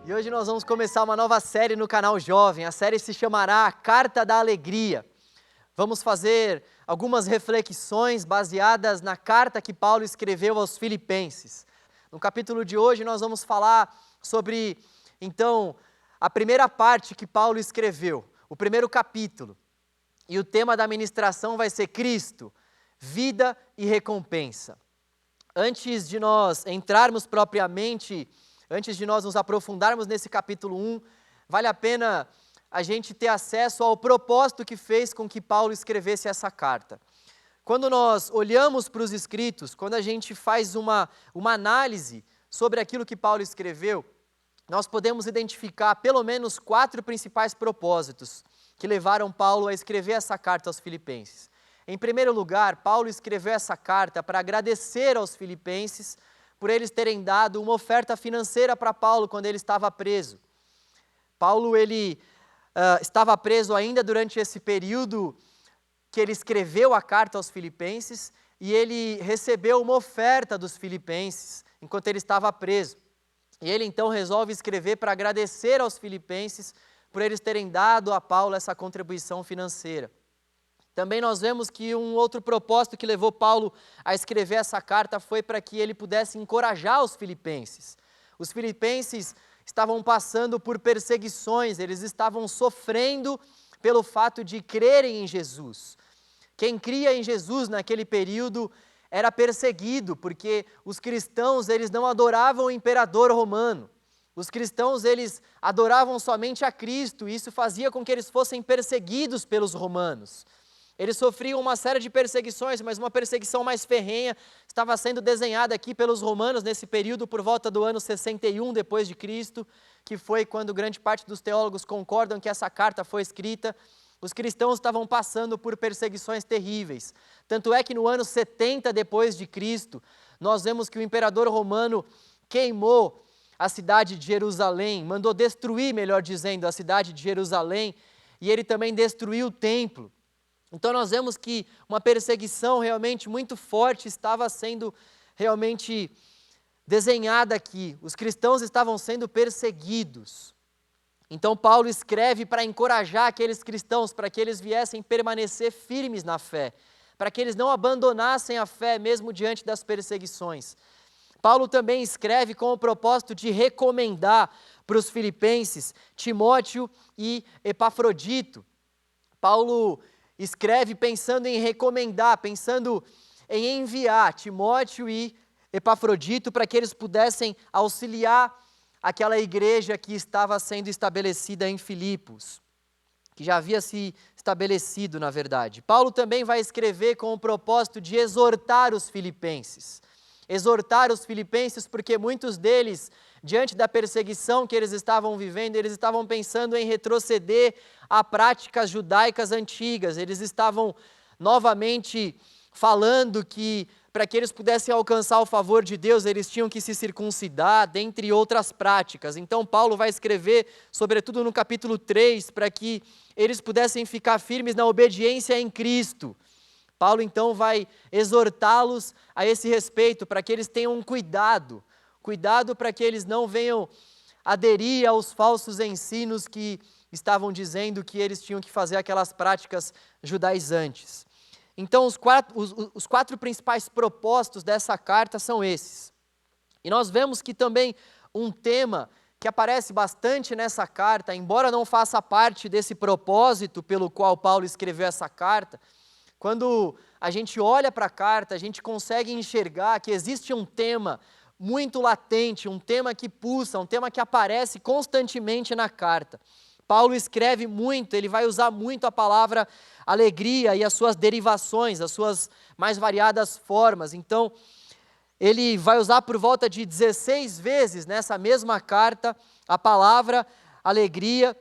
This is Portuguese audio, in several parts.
E hoje nós vamos começar uma nova série no canal Jovem. A série se chamará Carta da Alegria. Vamos fazer algumas reflexões baseadas na carta que Paulo escreveu aos Filipenses. No capítulo de hoje nós vamos falar sobre, então, a primeira parte que Paulo escreveu, o primeiro capítulo. E o tema da ministração vai ser Cristo, vida e recompensa. Antes de nós entrarmos propriamente, antes de nós nos aprofundarmos nesse capítulo 1, vale a pena a gente ter acesso ao propósito que fez com que Paulo escrevesse essa carta. Quando nós olhamos para os escritos, quando a gente faz uma análise sobre aquilo que Paulo escreveu, nós podemos identificar pelo menos 4 principais propósitos que levaram Paulo a escrever essa carta aos Filipenses. Em primeiro lugar, Paulo escreveu essa carta para agradecer aos filipenses por eles terem dado uma oferta financeira para Paulo quando ele estava preso. Paulo estava preso ainda durante esse período que ele escreveu a carta aos filipenses e ele recebeu uma oferta dos filipenses enquanto ele estava preso. E ele então resolve escrever para agradecer aos filipenses por eles terem dado a Paulo essa contribuição financeira. Também nós vemos que um outro propósito que levou Paulo a escrever essa carta foi para que ele pudesse encorajar os filipenses. Os filipenses estavam passando por perseguições, eles estavam sofrendo pelo fato de crerem em Jesus. Quem cria em Jesus naquele período era perseguido, porque os cristãos eles não adoravam o imperador romano. Os cristãos eles adoravam somente a Cristo, e isso fazia com que eles fossem perseguidos pelos romanos. Eles sofriam uma série de perseguições, mas uma perseguição mais ferrenha estava sendo desenhada aqui pelos romanos nesse período por volta do ano 61 depois de Cristo, que foi quando grande parte dos teólogos concordam que essa carta foi escrita. Os cristãos estavam passando por perseguições terríveis. Tanto é que no ano 70 depois de Cristo, nós vemos que o imperador romano queimou a cidade de Jerusalém, mandou destruir, melhor dizendo, a cidade de Jerusalém, e ele também destruiu o templo. Então nós vemos que uma perseguição realmente muito forte estava sendo realmente desenhada aqui. Os cristãos estavam sendo perseguidos. Então Paulo escreve para encorajar aqueles cristãos, para que eles viessem permanecer firmes na fé, para que eles não abandonassem a fé mesmo diante das perseguições. Paulo também escreve com o propósito de recomendar para os filipenses Timóteo e Epafrodito. Paulo escreve pensando em recomendar, pensando em enviar Timóteo e Epafrodito para que eles pudessem auxiliar aquela igreja que estava sendo estabelecida em Filipos, que já havia se estabelecido, na verdade. Paulo também vai escrever com o propósito de exortar os filipenses. Exortar os filipenses porque muitos deles, diante da perseguição que eles estavam vivendo, eles estavam pensando em retroceder a práticas judaicas antigas. Eles estavam novamente falando que para que eles pudessem alcançar o favor de Deus, eles tinham que se circuncidar, dentre outras práticas. Então Paulo vai escrever, sobretudo no capítulo 3, para que eles pudessem ficar firmes na obediência em Cristo. Paulo então vai exortá-los a esse respeito, para que eles tenham cuidado para que eles não venham aderir aos falsos ensinos que estavam dizendo que eles tinham que fazer aquelas práticas judaizantes. Então os quatro principais propósitos dessa carta são esses. E nós vemos que também um tema que aparece bastante nessa carta, embora não faça parte desse propósito pelo qual Paulo escreveu essa carta, quando a gente olha para a carta, a gente consegue enxergar que existe um tema muito latente, um tema que pulsa, um tema que aparece constantemente na carta. Paulo escreve muito, ele vai usar muito a palavra alegria e as suas derivações, as suas mais variadas formas. Então, ele vai usar por volta de 16 vezes nessa mesma carta a palavra alegria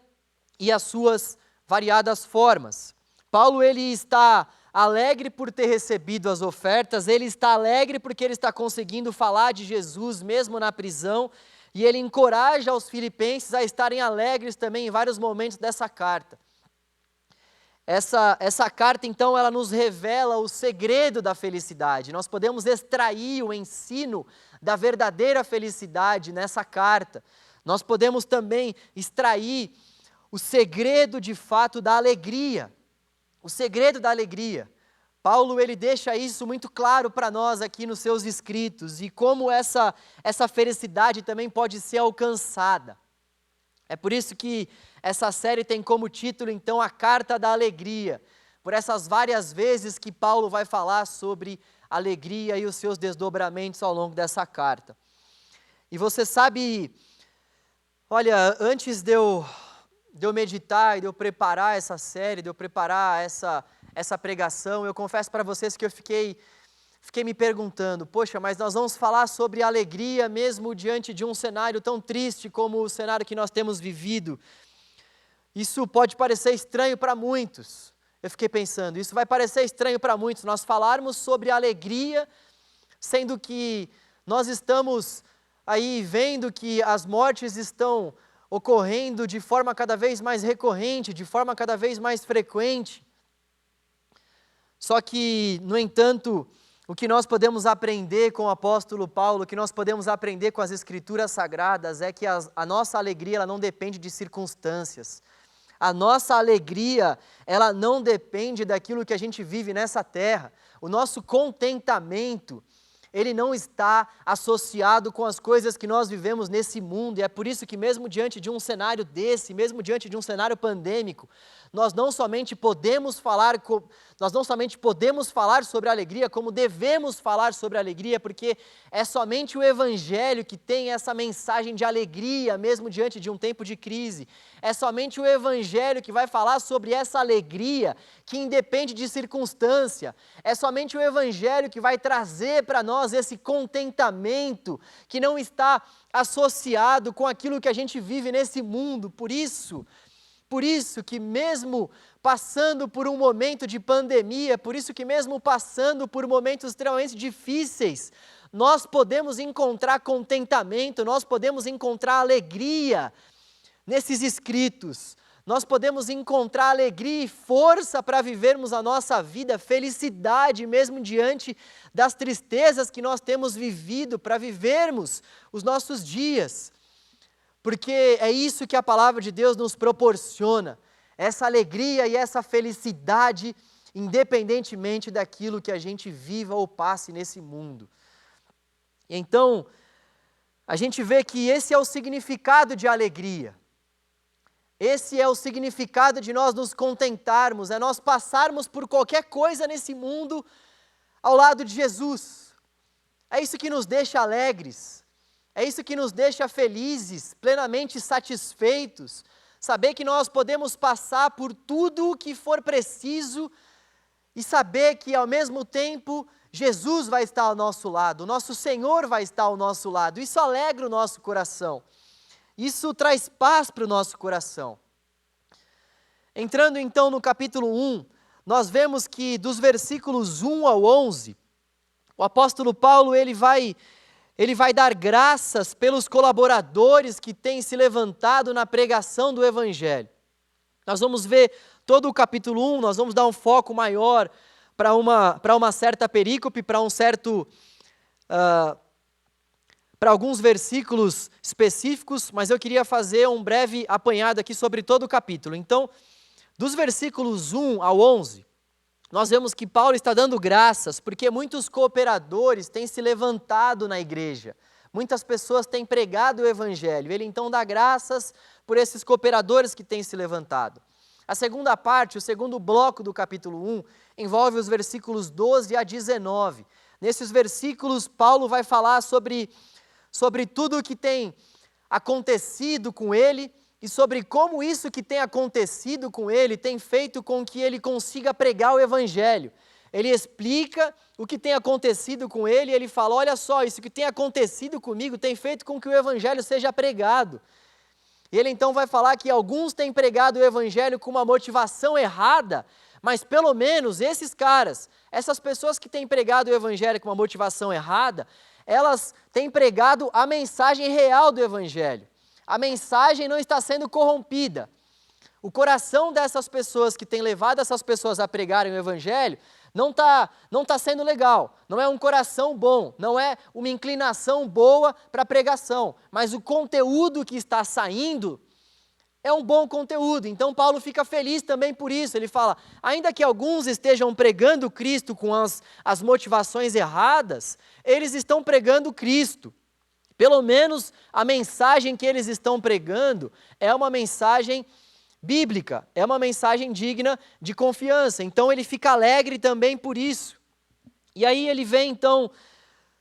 e as suas variadas formas. Paulo ele está alegre por ter recebido as ofertas, ele está alegre porque ele está conseguindo falar de Jesus mesmo na prisão, e ele encoraja os filipenses a estarem alegres também em vários momentos dessa carta. Essa carta, então, ela nos revela o segredo da felicidade. Nós podemos extrair o ensino da verdadeira felicidade nessa carta. nós podemos também extrair o segredo de fato da alegria. O segredo da alegria. Paulo, ele deixa isso muito claro para nós aqui nos seus escritos, e como essa felicidade também pode ser alcançada. É por isso que essa série tem como título, então, a Carta da Alegria, por essas várias vezes que Paulo vai falar sobre alegria e os seus desdobramentos ao longo dessa carta. E você sabe, olha, antes de eu meditar e de eu preparar essa série, de eu preparar essa pregação, eu confesso para vocês que eu fiquei me perguntando, poxa, mas nós vamos falar sobre alegria mesmo diante de um cenário tão triste como o cenário que nós temos vivido. Isso pode parecer estranho para muitos. Eu fiquei pensando, isso vai parecer estranho para muitos, nós falarmos sobre alegria, sendo que nós estamos aí vendo que as mortes estão ocorrendo de forma cada vez mais recorrente, de forma cada vez mais frequente. Só que, no entanto, o que nós podemos aprender com o apóstolo Paulo, o que nós podemos aprender com as Escrituras Sagradas é que a nossa alegria ela não depende de circunstâncias. A nossa alegria, ela não depende daquilo que a gente vive nessa terra. O nosso contentamento, ele não está associado com as coisas que nós vivemos nesse mundo, e é por isso que mesmo diante de um cenário desse, mesmo diante de um cenário pandêmico, nós não somente podemos falar sobre alegria, como devemos falar sobre alegria, porque é somente o Evangelho que tem essa mensagem de alegria, mesmo diante de um tempo de crise. É somente o Evangelho que vai falar sobre essa alegria que independe de circunstância. É somente o Evangelho que vai trazer para nós esse contentamento que não está associado com aquilo que a gente vive nesse mundo. Por isso que mesmo passando por um momento de pandemia, por isso que mesmo passando por momentos extremamente difíceis, nós podemos encontrar contentamento, nós podemos encontrar alegria nesses escritos. Nós podemos encontrar alegria e força para vivermos a nossa vida, felicidade mesmo diante das tristezas que nós temos vivido, para vivermos os nossos dias. Porque é isso que a palavra de Deus nos proporciona, essa alegria e essa felicidade, independentemente daquilo que a gente viva ou passe nesse mundo. Então, a gente vê que esse é o significado de alegria. Esse é o significado de nós nos contentarmos, é nós passarmos por qualquer coisa nesse mundo ao lado de Jesus. É isso que nos deixa alegres. É isso que nos deixa felizes, plenamente satisfeitos, saber que nós podemos passar por tudo o que for preciso e saber que ao mesmo tempo Jesus vai estar ao nosso lado, o nosso Senhor vai estar ao nosso lado. Isso alegra o nosso coração, isso traz paz para o nosso coração. Entrando então no capítulo 1, nós vemos que dos versículos 1 ao 11, o apóstolo Paulo ele vai dar graças pelos colaboradores que têm se levantado na pregação do Evangelho. Nós vamos ver todo o capítulo 1, nós vamos dar um foco maior para uma certa perícope, para alguns versículos específicos, mas eu queria fazer um breve apanhado aqui sobre todo o capítulo. Então, dos versículos 1 ao 11, nós vemos que Paulo está dando graças, porque muitos cooperadores têm se levantado na igreja, muitas pessoas têm pregado o Evangelho, ele então dá graças por esses cooperadores que têm se levantado. A segunda parte, o segundo bloco do capítulo 1, envolve os versículos 12 a 19. Nesses versículos, Paulo vai falar sobre tudo o que tem acontecido com ele, e sobre como isso que tem acontecido com ele tem feito com que ele consiga pregar o Evangelho. Ele explica o que tem acontecido com ele e ele fala, olha só, isso que tem acontecido comigo tem feito com que o Evangelho seja pregado. E ele então vai falar que alguns têm pregado o Evangelho com uma motivação errada, mas pelo menos esses caras, essas pessoas que têm pregado o Evangelho com uma motivação errada, elas têm pregado a mensagem real do Evangelho. A mensagem não está sendo corrompida. O coração dessas pessoas que têm levado essas pessoas a pregarem o Evangelho não tá sendo legal, não é um coração bom, não é uma inclinação boa para a pregação, mas o conteúdo que está saindo é um bom conteúdo. Então Paulo fica feliz também por isso. Ele fala, ainda que alguns estejam pregando Cristo com as motivações erradas, eles estão pregando Cristo. Pelo menos a mensagem que eles estão pregando é uma mensagem bíblica, é uma mensagem digna de confiança. Então ele fica alegre também por isso. E aí ele vem então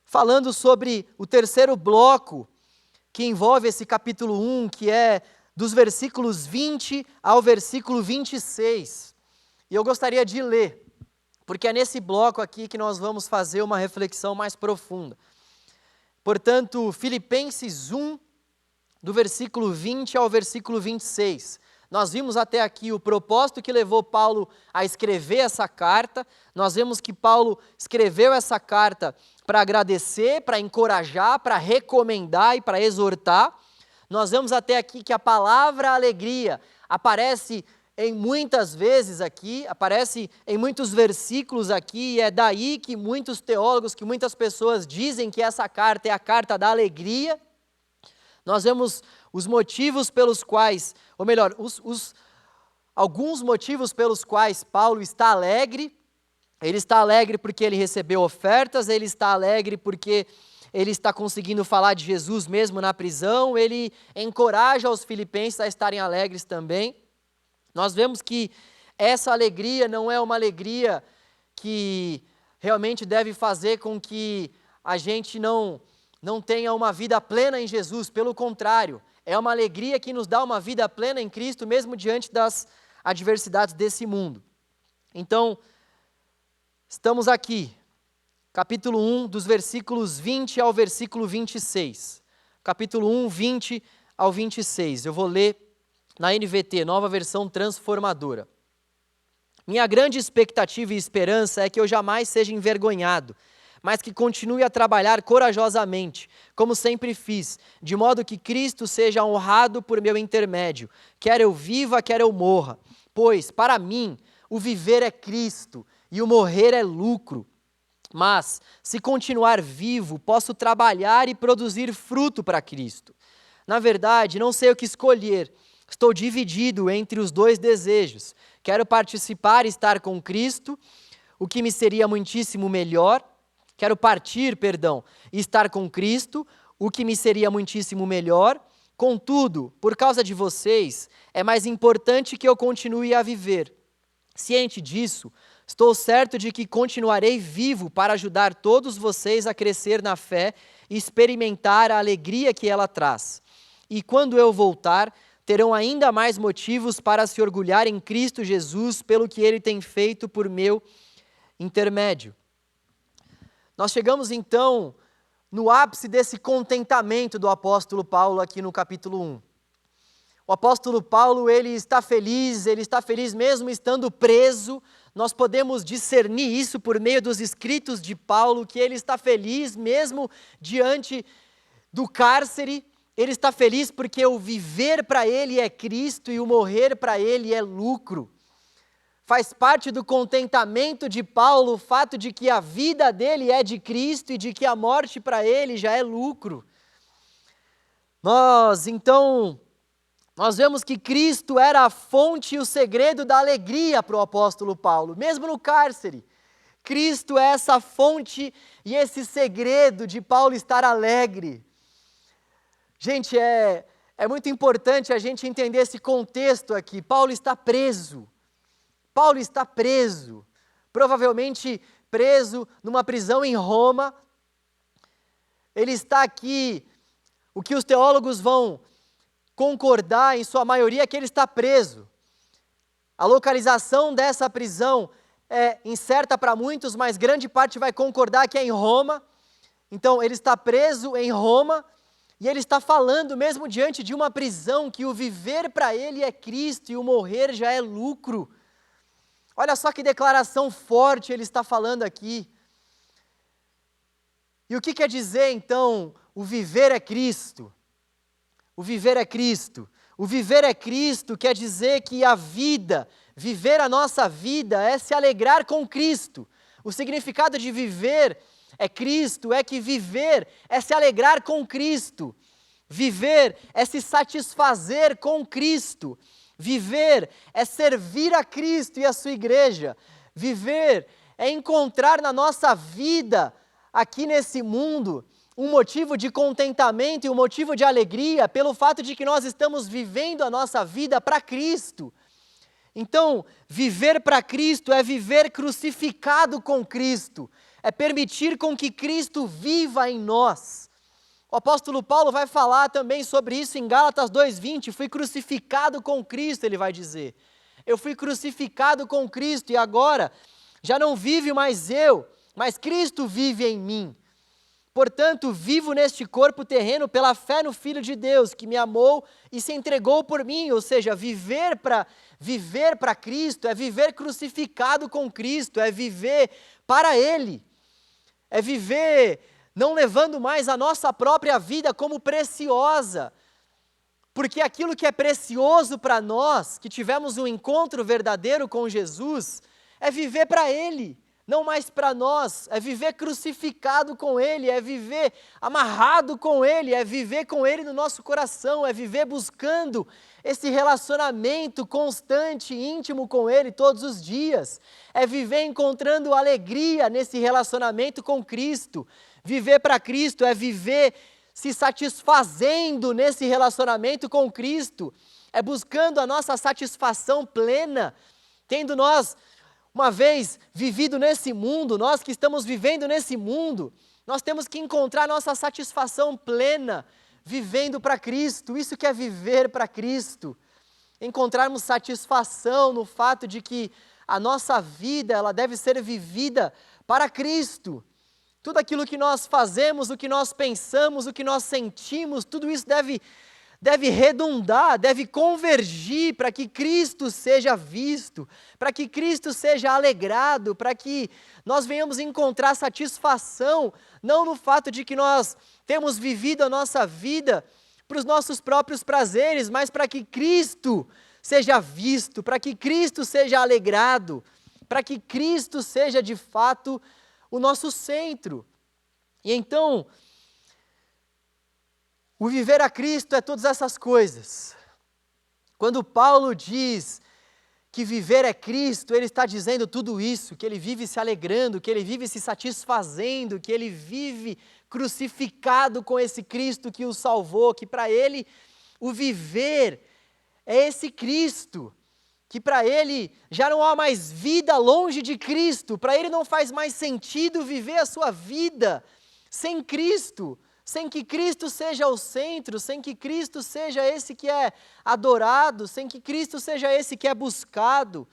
falando sobre o terceiro bloco que envolve esse capítulo 1, que é dos versículos 20 ao versículo 26. E eu gostaria de ler, porque é nesse bloco aqui que nós vamos fazer uma reflexão mais profunda. Portanto, Filipenses 1, do versículo 20 ao versículo 26. Nós vimos até aqui o propósito que levou Paulo a escrever essa carta. Nós vemos que Paulo escreveu essa carta para agradecer, para encorajar, para recomendar e para exortar. Nós vemos até aqui que a palavra alegria aparece em muitas vezes aqui, aparece em muitos versículos aqui, e é daí que muitos teólogos, que muitas pessoas dizem que essa carta é a carta da alegria. Nós vemos os motivos pelos quais, ou melhor, alguns motivos pelos quais Paulo está alegre. Ele está alegre porque ele recebeu ofertas, ele está alegre porque ele está conseguindo falar de Jesus mesmo na prisão, ele encoraja os filipenses a estarem alegres também. Nós vemos que essa alegria não é uma alegria que realmente deve fazer com que a gente não tenha uma vida plena em Jesus, pelo contrário, é uma alegria que nos dá uma vida plena em Cristo, mesmo diante das adversidades desse mundo. Então, estamos aqui, capítulo 1, dos versículos 20 ao versículo 26. Capítulo 1, 20 ao 26. Eu vou ler na NVT, Nova Versão Transformadora. Minha grande expectativa e esperança é que eu jamais seja envergonhado, mas que continue a trabalhar corajosamente, como sempre fiz, de modo que Cristo seja honrado por meu intermédio, quer eu viva, quer eu morra. Pois, para mim, o viver é Cristo e o morrer é lucro. Mas, se continuar vivo, posso trabalhar e produzir fruto para Cristo. Na verdade, não sei o que escolher. Estou dividido entre os dois desejos. Quero participar e estar com Cristo, o que me seria muitíssimo melhor. Quero partir, e estar com Cristo, o que me seria muitíssimo melhor. Contudo, por causa de vocês, é mais importante que eu continue a viver. Ciente disso, estou certo de que continuarei vivo para ajudar todos vocês a crescer na fé e experimentar a alegria que ela traz. E quando eu voltar, terão ainda mais motivos para se orgulhar em Cristo Jesus pelo que Ele tem feito por meu intermédio. Nós chegamos então no ápice desse contentamento do apóstolo Paulo aqui no capítulo 1. O apóstolo Paulo, ele está feliz mesmo estando preso. Nós podemos discernir isso por meio dos escritos de Paulo, que ele está feliz mesmo diante do cárcere. Ele está feliz porque o viver para ele é Cristo e o morrer para ele é lucro. Faz parte do contentamento de Paulo o fato de que a vida dele é de Cristo e de que a morte para ele já é lucro. Nós vemos que Cristo era a fonte e o segredo da alegria para o apóstolo Paulo, mesmo no cárcere. Cristo é essa fonte e esse segredo de Paulo estar alegre. Gente, é muito importante a gente entender esse contexto aqui. Paulo está preso. Paulo está preso, provavelmente preso numa prisão em Roma. Ele está aqui, o que os teólogos vão concordar em sua maioria é que ele está preso. A localização dessa prisão é incerta para muitos, mas grande parte vai concordar que é em Roma. Então ele está preso em Roma e ele está falando mesmo diante de uma prisão que o viver para ele é Cristo e o morrer já é lucro. Olha só que declaração forte ele está falando aqui. E o que quer dizer então o viver é Cristo? O viver é Cristo. O viver é Cristo quer dizer que a vida, viver a nossa vida é se alegrar com Cristo. O significado de viver é Cristo, é que viver é se alegrar com Cristo. Viver é se satisfazer com Cristo. Viver é servir a Cristo e a sua igreja. Viver é encontrar na nossa vida, aqui nesse mundo, um motivo de contentamento e um motivo de alegria pelo fato de que nós estamos vivendo a nossa vida para Cristo. Então, viver para Cristo é viver crucificado com Cristo, é permitir com que Cristo viva em nós. O apóstolo Paulo vai falar também sobre isso em Gálatas 2:20, fui crucificado com Cristo, ele vai dizer. Eu fui crucificado com Cristo e agora já não vive mais eu, mas Cristo vive em mim. Portanto, vivo neste corpo terreno pela fé no Filho de Deus, que me amou e se entregou por mim. Ou seja, viver para Cristo é viver crucificado com Cristo, é viver para Ele. É viver não levando mais a nossa própria vida como preciosa. Porque aquilo que é precioso para nós, que tivemos um encontro verdadeiro com Jesus, é viver para Ele. Não mais para nós, é viver crucificado com Ele, é viver amarrado com Ele, é viver com Ele no nosso coração, é viver buscando esse relacionamento constante, íntimo com Ele todos os dias, é viver encontrando alegria nesse relacionamento com Cristo. Viver para Cristo é viver se satisfazendo nesse relacionamento com Cristo, é buscando a nossa satisfação plena, tendo nós uma vez vivido nesse mundo, nós que estamos vivendo nesse mundo, nós temos que encontrar nossa satisfação plena, vivendo para Cristo. Isso que é viver para Cristo. Encontrarmos satisfação no fato de que a nossa vida, ela deve ser vivida para Cristo. Tudo aquilo que nós fazemos, o que nós pensamos, o que nós sentimos, tudo isso deve redundar, deve convergir para que Cristo seja visto, para que Cristo seja alegrado, para que nós venhamos encontrar satisfação, não no fato de que nós temos vivido a nossa vida para os nossos próprios prazeres, mas para que Cristo seja visto, para que Cristo seja alegrado, para que Cristo seja de fato o nosso centro. E então, o viver a Cristo é todas essas coisas. Quando Paulo diz que viver é Cristo, ele está dizendo tudo isso, que ele vive se alegrando, que ele vive se satisfazendo, que ele vive crucificado com esse Cristo que o salvou, que para ele o viver é esse Cristo, que para ele já não há mais vida longe de Cristo, para ele não faz mais sentido viver a sua vida sem Cristo, sem que Cristo seja o centro, sem que Cristo seja esse que é adorado, sem que Cristo seja esse que é buscado.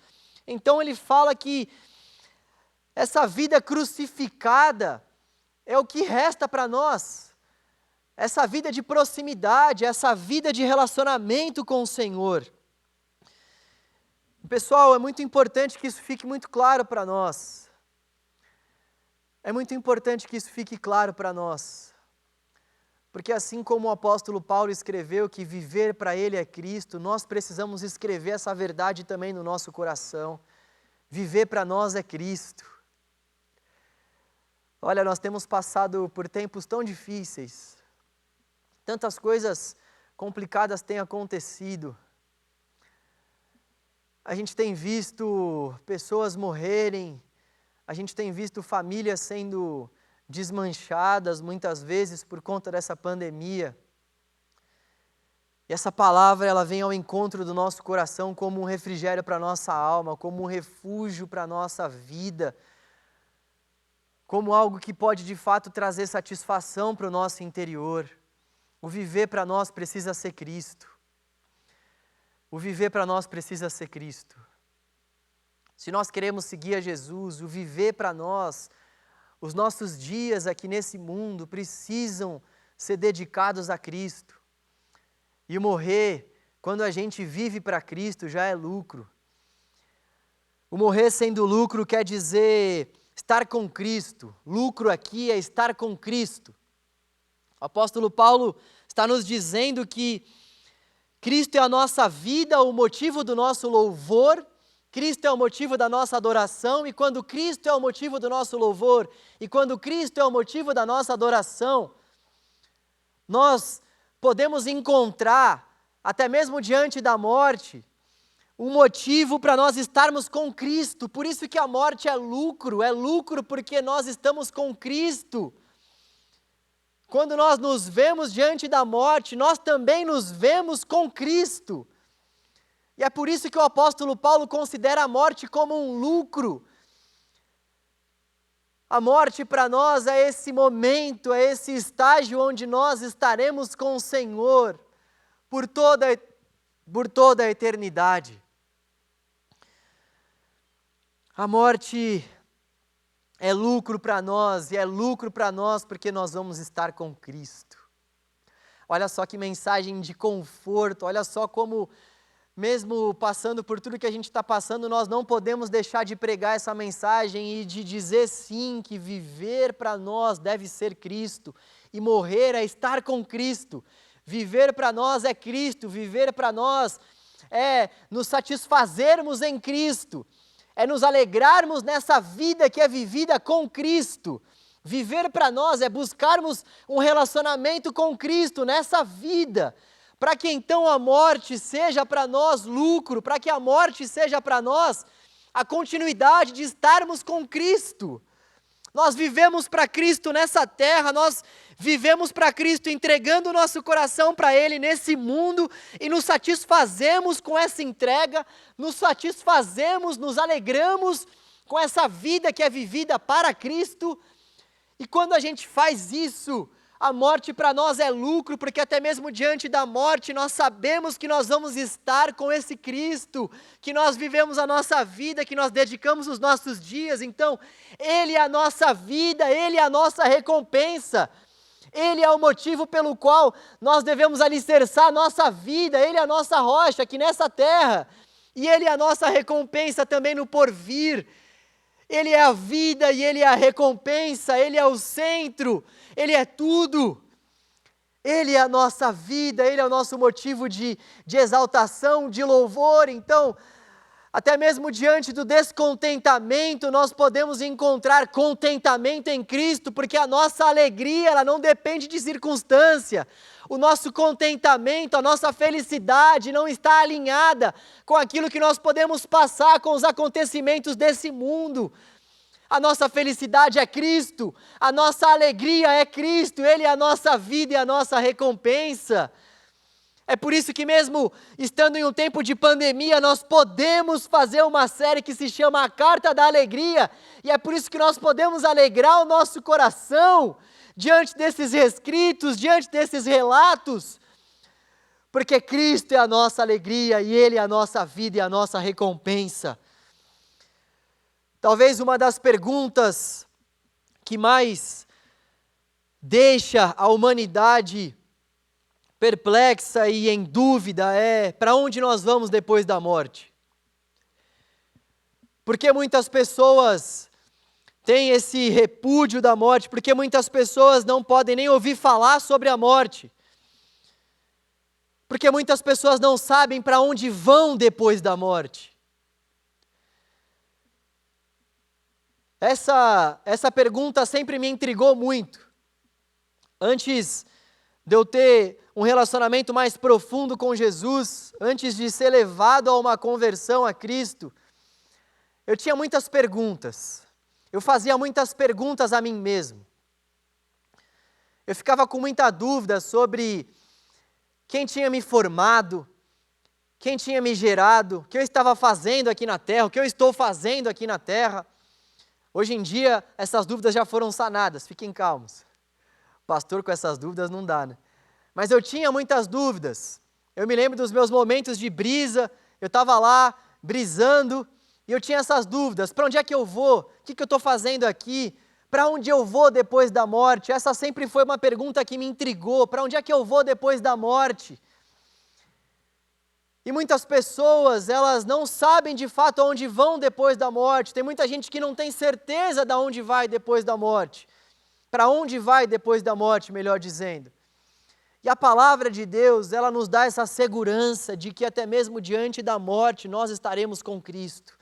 Então ele fala que essa vida crucificada é o que resta para nós, essa vida de proximidade, essa vida de relacionamento com o Senhor. Pessoal, é muito importante que isso fique muito claro para nós. É muito importante que isso fique claro para nós. Porque assim como o apóstolo Paulo escreveu que viver para ele é Cristo, nós precisamos escrever essa verdade também no nosso coração. Viver para nós é Cristo. Olha, nós temos passado por tempos tão difíceis. Tantas coisas complicadas têm acontecido. A gente tem visto pessoas morrerem, a gente tem visto famílias sendo desmanchadas muitas vezes por conta dessa pandemia. E essa palavra, ela vem ao encontro do nosso coração como um refrigério para a nossa alma, como um refúgio para a nossa vida, como algo que pode de fato trazer satisfação para o nosso interior. O viver para nós precisa ser Cristo. O viver para nós precisa ser Cristo. Se nós queremos seguir a Jesus, o viver para nós, os nossos dias aqui nesse mundo precisam ser dedicados a Cristo. E o morrer, quando a gente vive para Cristo, já é lucro. O morrer sendo lucro quer dizer estar com Cristo. Lucro aqui é estar com Cristo. O apóstolo Paulo está nos dizendo que Cristo é a nossa vida, o motivo do nosso louvor. Cristo é o motivo da nossa adoração, e quando Cristo é o motivo do nosso louvor, e quando Cristo é o motivo da nossa adoração, nós podemos encontrar, até mesmo diante da morte, um motivo para nós estarmos com Cristo. Por isso que a morte é lucro porque nós estamos com Cristo. Quando nós nos vemos diante da morte, nós também nos vemos com Cristo. E é por isso que o apóstolo Paulo considera a morte como um lucro. A morte para nós é esse momento, é esse estágio onde nós estaremos com o Senhor por toda a eternidade. A morte é lucro para nós, e é lucro para nós porque nós vamos estar com Cristo. Olha só que mensagem de conforto, olha só como, mesmo passando por tudo que a gente está passando, nós não podemos deixar de pregar essa mensagem e de dizer sim, que viver para nós deve ser Cristo, e morrer é estar com Cristo. Viver para nós é Cristo, viver para nós é nos satisfazermos em Cristo, é nos alegrarmos nessa vida que é vivida com Cristo. Viver para nós é buscarmos um relacionamento com Cristo nessa vida, para que então a morte seja para nós lucro, para que a morte seja para nós a continuidade de estarmos com Cristo. Nós vivemos para Cristo nessa terra, nós vivemos para Cristo entregando o nosso coração para Ele nesse mundo e nos satisfazemos com essa entrega, nos satisfazemos, nos alegramos com essa vida que é vivida para Cristo. E quando a gente faz isso, a morte para nós é lucro, porque até mesmo diante da morte nós sabemos que nós vamos estar com esse Cristo, que nós vivemos a nossa vida, que nós dedicamos os nossos dias. Então, Ele é a nossa vida, Ele é a nossa recompensa, Ele é o motivo pelo qual nós devemos alicerçar a nossa vida, Ele é a nossa rocha aqui nessa terra, e Ele é a nossa recompensa também no porvir. Ele é a vida e Ele é a recompensa, Ele é o centro, Ele é tudo. Ele é a nossa vida, Ele é o nosso motivo de exaltação, de louvor. Então, até mesmo diante do descontentamento, nós podemos encontrar contentamento em Cristo, porque a nossa alegria, ela não depende de circunstância. O nosso contentamento, a nossa felicidade não está alinhada com aquilo que nós podemos passar com os acontecimentos desse mundo. A nossa felicidade é Cristo, a nossa alegria é Cristo, Ele é a nossa vida e a nossa recompensa. É por isso que mesmo estando em um tempo de pandemia, nós podemos fazer uma série que se chama A Carta da Alegria, e é por isso que nós podemos alegrar o nosso coração diante desses escritos, diante desses relatos, porque Cristo é a nossa alegria e Ele é a nossa vida e a nossa recompensa. Talvez uma das perguntas que mais deixa a humanidade perplexa e em dúvida é: para onde nós vamos depois da morte? Porque muitas pessoas têm esse repúdio da morte, porque muitas pessoas não podem nem ouvir falar sobre a morte, porque muitas pessoas não sabem para onde vão depois da morte. Essa pergunta sempre me intrigou muito. Antes de eu ter um relacionamento mais profundo com Jesus, antes de ser levado a uma conversão a Cristo, eu tinha muitas perguntas. Eu fazia muitas perguntas a mim mesmo. Eu ficava com muita dúvida sobre quem tinha me formado, quem tinha me gerado, o que eu estava fazendo aqui na terra, o que eu estou fazendo aqui na terra. Hoje em dia, essas dúvidas já foram sanadas, fiquem calmos. Pastor, com essas dúvidas não dá, né? Mas eu tinha muitas dúvidas. Eu me lembro dos meus momentos de brisa, eu estava lá brisando e eu tinha essas dúvidas. Para onde é que eu vou? O que eu estou fazendo aqui? Para onde eu vou depois da morte? Essa sempre foi uma pergunta que me intrigou. Para onde é que eu vou depois da morte? E muitas pessoas, elas não sabem de fato aonde vão depois da morte. Tem muita gente que não tem certeza de onde vai depois da morte. Para onde vai depois da morte, melhor dizendo. E a palavra de Deus, ela nos dá essa segurança de que até mesmo diante da morte nós estaremos com Cristo.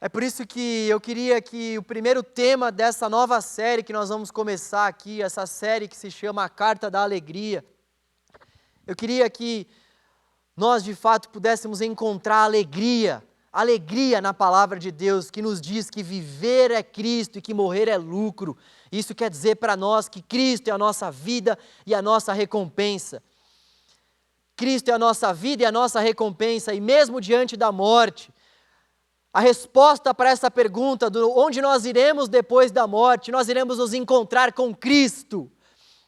É por isso que eu queria que o primeiro tema dessa nova série que nós vamos começar aqui, essa série que se chama A Carta da Alegria, eu queria que nós de fato pudéssemos encontrar alegria na palavra de Deus, que nos diz que viver é Cristo e que morrer é lucro. Isso quer dizer para nós que Cristo é a nossa vida e a nossa recompensa. Cristo é a nossa vida e a nossa recompensa, e mesmo diante da morte, a resposta para essa pergunta, onde nós iremos depois da morte, nós iremos nos encontrar com Cristo.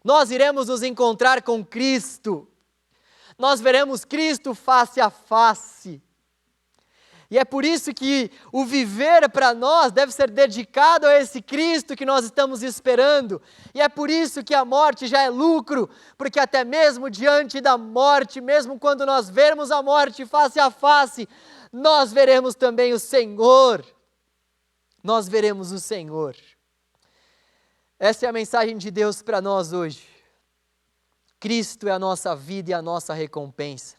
Nós iremos nos encontrar com Cristo. Nós veremos Cristo face a face. E é por isso que o viver para nós deve ser dedicado a esse Cristo que nós estamos esperando. E é por isso que a morte já é lucro, porque até mesmo diante da morte, mesmo quando nós vermos a morte face a face, nós veremos também o Senhor. Nós veremos o Senhor. Essa é a mensagem de Deus para nós hoje. Cristo é a nossa vida e a nossa recompensa.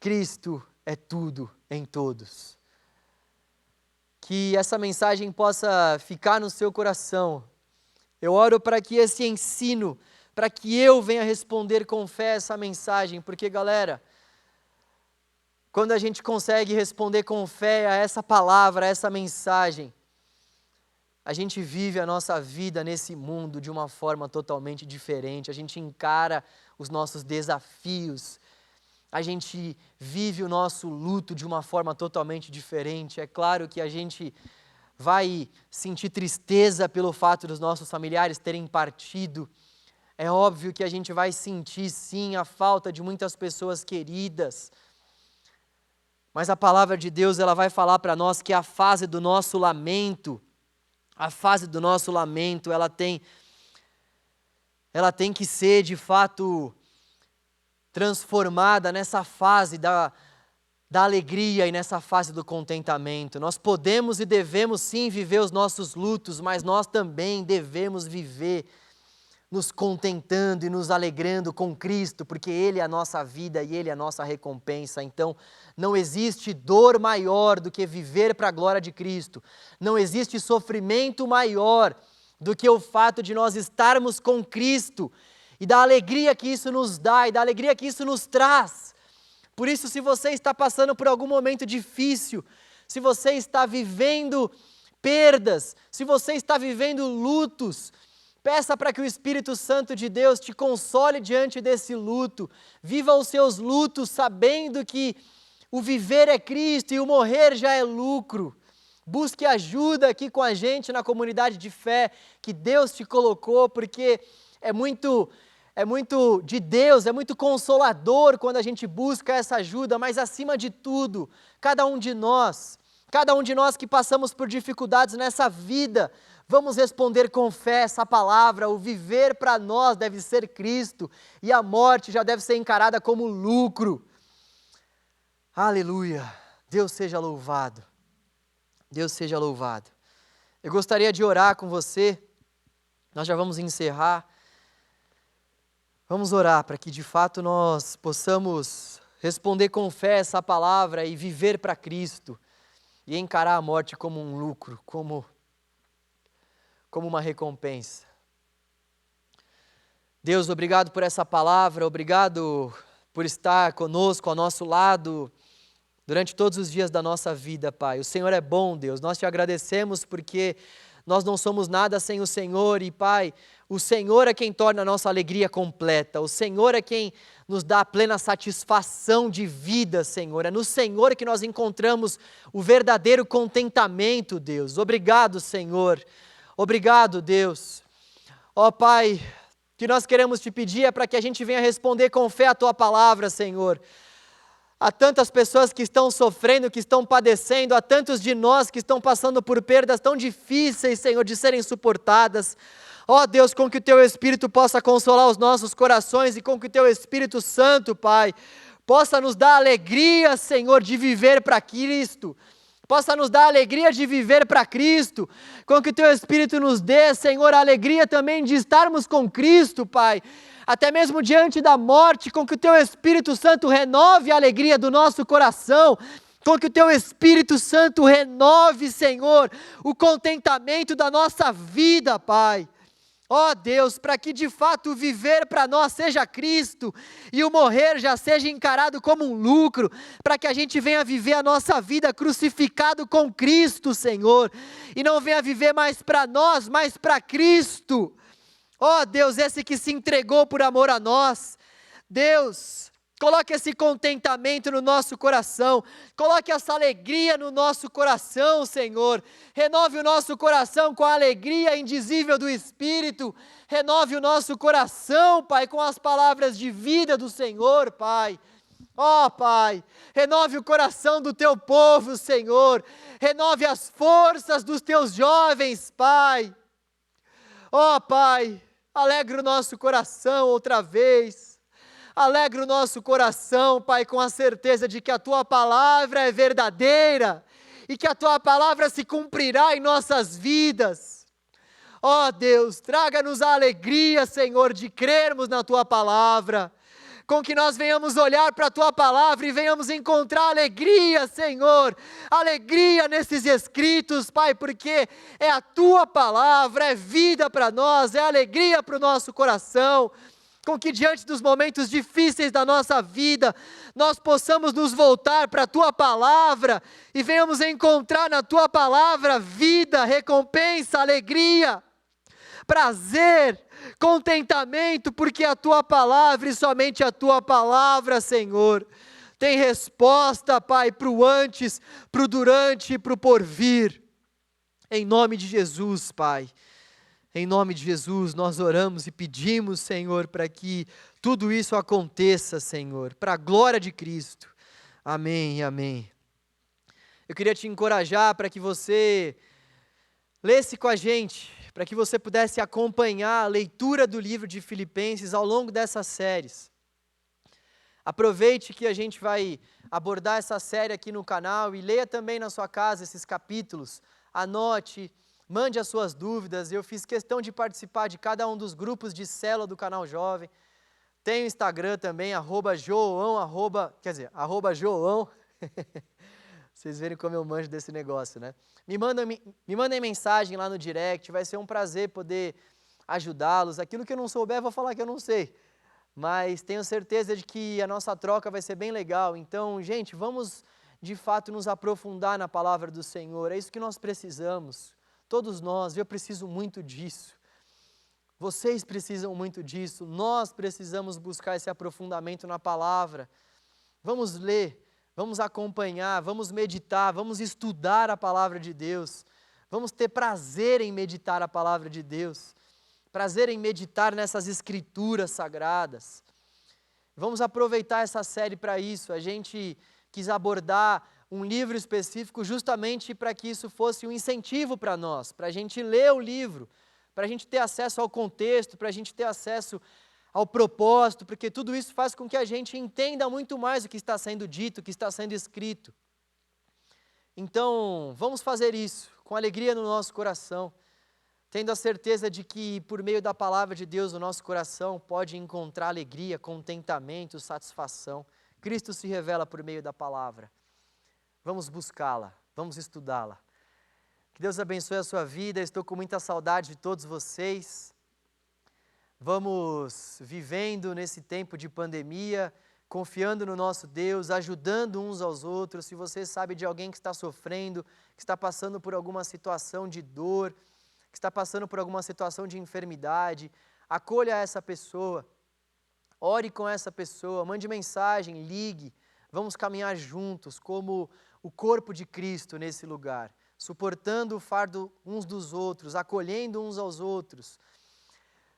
Cristo é tudo em todos. Que essa mensagem possa ficar no seu coração. Eu oro para que esse ensino, para que eu venha responder com fé essa mensagem, porque galera, quando a gente consegue responder com fé a essa palavra, a essa mensagem, a gente vive a nossa vida nesse mundo de uma forma totalmente diferente, a gente encara os nossos desafios, a gente vive o nosso luto de uma forma totalmente diferente. É claro que a gente vai sentir tristeza pelo fato dos nossos familiares terem partido, é óbvio que a gente vai sentir sim a falta de muitas pessoas queridas, mas a palavra de Deus ela vai falar para nós que a fase do nosso lamento, ela tem que ser de fato transformada nessa fase da alegria e nessa fase do contentamento. Nós podemos e devemos sim viver os nossos lutos, mas nós também devemos viver nos contentando e nos alegrando com Cristo, porque Ele é a nossa vida e Ele é a nossa recompensa. Então, não existe dor maior do que viver para a glória de Cristo. Não existe sofrimento maior do que o fato de nós estarmos com Cristo e da alegria que isso nos dá e da alegria que isso nos traz. Por isso, se você está passando por algum momento difícil, se você está vivendo perdas, se você está vivendo lutos, peça para que o Espírito Santo de Deus te console diante desse luto. Viva os seus lutos sabendo que o viver é Cristo e o morrer já é lucro. Busque ajuda aqui com a gente na comunidade de fé que Deus te colocou, porque é muito de Deus, é muito consolador quando a gente busca essa ajuda, mas acima de tudo, cada um de nós que passamos por dificuldades nessa vida, vamos responder com fé essa palavra. O viver para nós deve ser Cristo e a morte já deve ser encarada como lucro. Aleluia! Deus seja louvado. Deus seja louvado. Eu gostaria de orar com você. Nós já vamos encerrar. Vamos orar para que de fato nós possamos responder com fé essa palavra e viver para Cristo e encarar a morte como um lucro, como uma recompensa. Deus, obrigado por essa palavra, obrigado por estar conosco, ao nosso lado, durante todos os dias da nossa vida, Pai. O Senhor é bom, Deus, nós te agradecemos porque nós não somos nada sem o Senhor e, Pai, o Senhor é quem torna a nossa alegria completa, o Senhor é quem nos dá a plena satisfação de vida, Senhor. É no Senhor que nós encontramos o verdadeiro contentamento, Deus. Obrigado, Senhor. Obrigado, Deus. Ó Pai, o que nós queremos te pedir é para que a gente venha responder com fé a Tua palavra, Senhor. Há tantas pessoas que estão sofrendo, que estão padecendo, há tantos de nós que estão passando por perdas tão difíceis, Senhor, de serem suportadas. Ó Deus, com que o Teu Espírito possa consolar os nossos corações e com que o Teu Espírito Santo, Pai, possa nos dar alegria, Senhor, de viver para Cristo. Possa nos dar a alegria de viver para Cristo, com que o Teu Espírito nos dê, Senhor, a alegria também de estarmos com Cristo, Pai, até mesmo diante da morte, com que o Teu Espírito Santo renove a alegria do nosso coração, com que o Teu Espírito Santo renove, Senhor, o contentamento da nossa vida, Pai. Ó Deus, para que de fato o viver para nós seja Cristo e o morrer já seja encarado como um lucro, para que a gente venha viver a nossa vida crucificado com Cristo, Senhor, e não venha viver mais para nós, mas para Cristo. Ó Deus, esse que se entregou por amor a nós. Deus, coloque esse contentamento no nosso coração, coloque essa alegria no nosso coração, Senhor. Renove o nosso coração com a alegria indizível do Espírito. Renove o nosso coração, Pai, com as palavras de vida do Senhor, Pai. Ó Pai, renove o coração do Teu povo, Senhor. Renove as forças dos Teus jovens, Pai. Ó Pai, alegra o nosso coração outra vez. Alegra o nosso coração, Pai, com a certeza de que a Tua palavra é verdadeira e que a Tua palavra se cumprirá em nossas vidas. Ó Deus, traga-nos a alegria, Senhor, de crermos na Tua palavra, com que nós venhamos olhar para a Tua palavra e venhamos encontrar alegria, Senhor, alegria nesses escritos, Pai, porque é a Tua palavra, é vida para nós, é alegria para o nosso coração. Com que diante dos momentos difíceis da nossa vida, nós possamos nos voltar para a Tua palavra e venhamos encontrar na Tua palavra vida, recompensa, alegria, prazer, contentamento, porque a Tua palavra e somente a Tua palavra, Senhor, tem resposta, Pai, para o antes, para o durante e para o porvir. Em nome de Jesus, Pai. Em nome de Jesus, nós oramos e pedimos, Senhor, para que tudo isso aconteça, Senhor, para a glória de Cristo. Amém e amém. Eu queria te encorajar para que você lesse com a gente, para que você pudesse acompanhar a leitura do livro de Filipenses ao longo dessas séries. Aproveite que a gente vai abordar essa série aqui no canal e leia também na sua casa esses capítulos. Anote. Mande as suas dúvidas, eu fiz questão de participar de cada um dos grupos de célula do Canal Jovem. Tem o Instagram também, @joão, @joão. Vocês verem como eu manjo desse negócio, né? Me mandem mensagem lá no direct, vai ser um prazer poder ajudá-los. Aquilo que eu não souber, vou falar que eu não sei. Mas tenho certeza de que a nossa troca vai ser bem legal. Então, gente, vamos de fato nos aprofundar na palavra do Senhor. É isso que nós precisamos. Todos nós, eu preciso muito disso. Vocês precisam muito disso. Nós precisamos buscar esse aprofundamento na palavra. Vamos ler, vamos acompanhar, vamos meditar, vamos estudar a palavra de Deus. Vamos ter prazer em meditar a palavra de Deus. Prazer em meditar nessas escrituras sagradas. Vamos aproveitar essa série para isso. A gente quis abordar um livro específico justamente para que isso fosse um incentivo para nós, para a gente ler o livro, para a gente ter acesso ao contexto, para a gente ter acesso ao propósito, porque tudo isso faz com que a gente entenda muito mais o que está sendo dito, o que está sendo escrito. Então, vamos fazer isso com alegria no nosso coração, tendo a certeza de que por meio da palavra de Deus o nosso coração pode encontrar alegria, contentamento, satisfação. Cristo se revela por meio da palavra. Vamos buscá-la, vamos estudá-la. Que Deus abençoe a sua vida, estou com muita saudade de todos vocês. Vamos vivendo nesse tempo de pandemia, confiando no nosso Deus, ajudando uns aos outros. Se você sabe de alguém que está sofrendo, que está passando por alguma situação de dor, que está passando por alguma situação de enfermidade, acolha essa pessoa, ore com essa pessoa, mande mensagem, ligue, vamos caminhar juntos como o corpo de Cristo nesse lugar, suportando o fardo uns dos outros, acolhendo uns aos outros,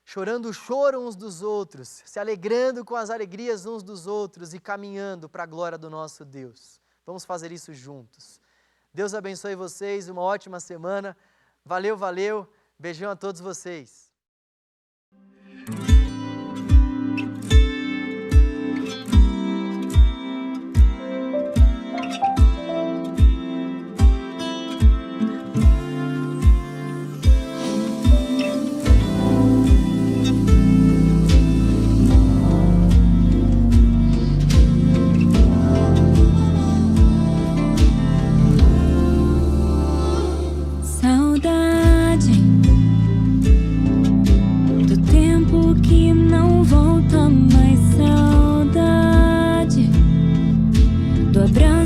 chorando o choro uns dos outros, se alegrando com as alegrias uns dos outros e caminhando para a glória do nosso Deus. Vamos fazer isso juntos. Deus abençoe vocês, uma ótima semana. Valeu, valeu. Beijão a todos vocês. branca.